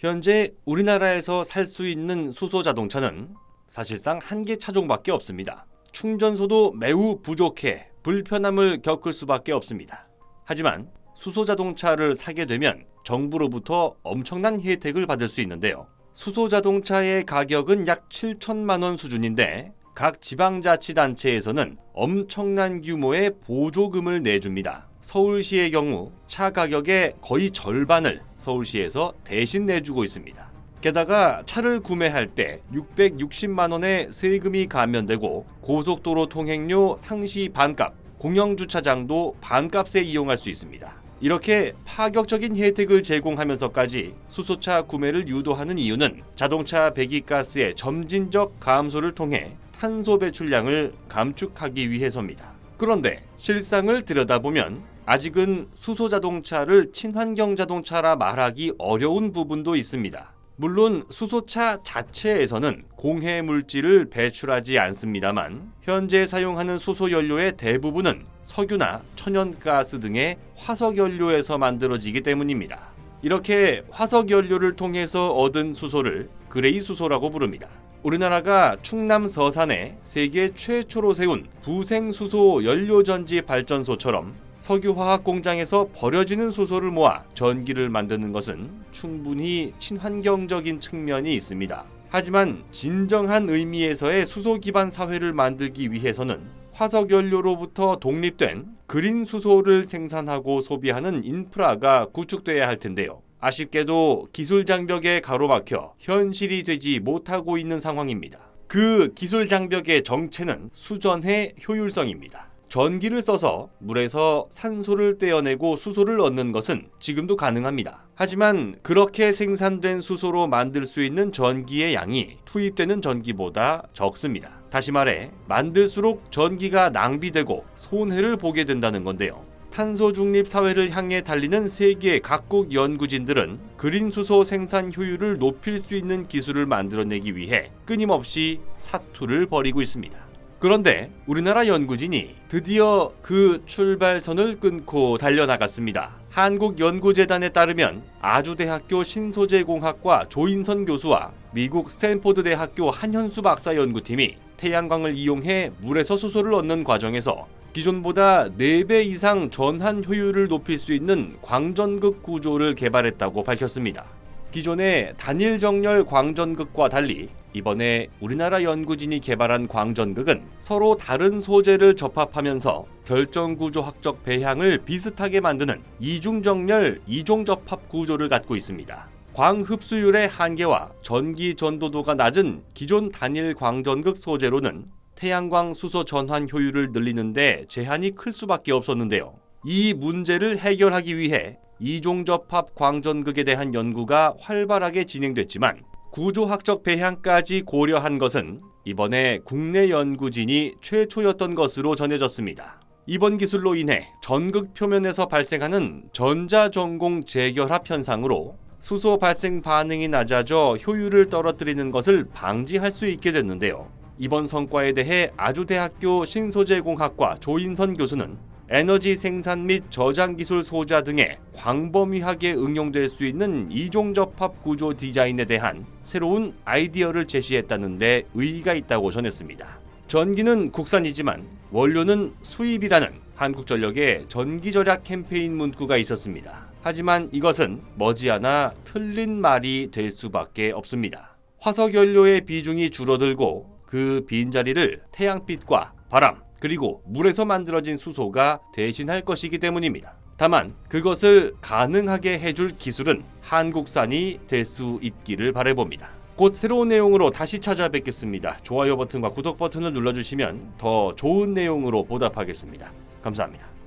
현재 우리나라에서 살 수 있는 수소 자동차는 사실상 한 개 차종밖에 없습니다. 충전소도 매우 부족해 불편함을 겪을 수밖에 없습니다. 하지만 수소 자동차를 사게 되면 정부로부터 엄청난 혜택을 받을 수 있는데요. 수소 자동차의 가격은 약 7천만 원 수준인데 각 지방자치단체에서는 엄청난 규모의 보조금을 내줍니다. 서울시의 경우 차 가격의 거의 절반을 서울시에서 대신 내주고 있습니다. 게다가 차를 구매할 때 660만 원의 세금이 감면되고 고속도로 통행료 상시 반값, 공영주차장도 반값에 이용할 수 있습니다. 이렇게 파격적인 혜택을 제공하면서까지 수소차 구매를 유도하는 이유는 자동차 배기가스의 점진적 감소를 통해 탄소 배출량을 감축하기 위해서입니다. 그런데 실상을 들여다보면 아직은 수소 자동차를 친환경 자동차라 말하기 어려운 부분도 있습니다. 물론 수소차 자체에서는 공해 물질을 배출하지 않습니다만 현재 사용하는 수소 연료의 대부분은 석유나 천연가스 등의 화석 연료에서 만들어지기 때문입니다. 이렇게 화석 연료를 통해서 얻은 수소를 그레이 수소라고 부릅니다. 우리나라가 충남 서산에 세계 최초로 세운 부생수소 연료전지 발전소처럼 석유화학 공장에서 버려지는 수소를 모아 전기를 만드는 것은 충분히 친환경적인 측면이 있습니다. 하지만 진정한 의미에서의 수소 기반 사회를 만들기 위해서는 화석 연료로부터 독립된 그린 수소를 생산하고 소비하는 인프라가 구축돼야 할 텐데요. 아쉽게도 기술 장벽에 가로막혀 현실이 되지 못하고 있는 상황입니다. 그 기술 장벽의 정체는 수전의 효율성입니다. 전기를 써서 물에서 산소를 떼어내고 수소를 얻는 것은 지금도 가능합니다. 하지만 그렇게 생산된 수소로 만들 수 있는 전기의 양이 투입되는 전기보다 적습니다. 다시 말해 만들수록 전기가 낭비되고 손해를 보게 된다는 건데요. 탄소 중립 사회를 향해 달리는 세계 각국 연구진들은 그린 수소 생산 효율을 높일 수 있는 기술을 만들어내기 위해 끊임없이 사투를 벌이고 있습니다. 그런데 우리나라 연구진이 드디어 그 출발선을 끊고 달려나갔습니다. 한국연구재단에 따르면 아주대학교 신소재공학과 조인선 교수와 미국 스탠포드대학교 한현수 박사 연구팀이 태양광을 이용해 물에서 수소를 얻는 과정에서 기존보다 4배 이상 전한 효율을 높일 수 있는 광전극 구조를 개발했다고 밝혔습니다. 기존의 단일 정렬 광전극과 달리 이번에 우리나라 연구진이 개발한 광전극은 서로 다른 소재를 접합하면서 결정구조학적 배향을 비슷하게 만드는 이중정렬 이종접합 구조를 갖고 있습니다. 광흡수율의 한계와 전기 전도도가 낮은 기존 단일 광전극 소재로는 태양광 수소 전환 효율을 늘리는데 제한이 클 수밖에 없었는데요. 이 문제를 해결하기 위해 이종접합 광전극에 대한 연구가 활발하게 진행됐지만 구조학적 배향까지 고려한 것은 이번에 국내 연구진이 최초였던 것으로 전해졌습니다. 이번 기술로 인해 전극 표면에서 발생하는 전자전공 재결합 현상으로 수소 발생 반응이 낮아져 효율을 떨어뜨리는 것을 방지할 수 있게 됐는데요. 이번 성과에 대해 아주대학교 신소재공학과 조인선 교수는 에너지 생산 및 저장 기술 소자 등의 광범위하게 응용될 수 있는 이종접합 구조 디자인에 대한 새로운 아이디어를 제시했다는 데 의의가 있다고 전했습니다. 전기는 국산이지만 원료는 수입이라는 한국전력의 전기절약 캠페인 문구가 있었습니다. 하지만 이것은 머지않아 틀린 말이 될 수밖에 없습니다. 화석연료의 비중이 줄어들고 그 빈자리를 태양빛과 바람, 그리고 물에서 만들어진 수소가 대신할 것이기 때문입니다. 다만 그것을 가능하게 해줄 기술은 한국산이 될 수 있기를 바라봅니다. 곧 새로운 내용으로 다시 찾아뵙겠습니다. 좋아요 버튼과 구독 버튼을 눌러주시면 더 좋은 내용으로 보답하겠습니다. 감사합니다.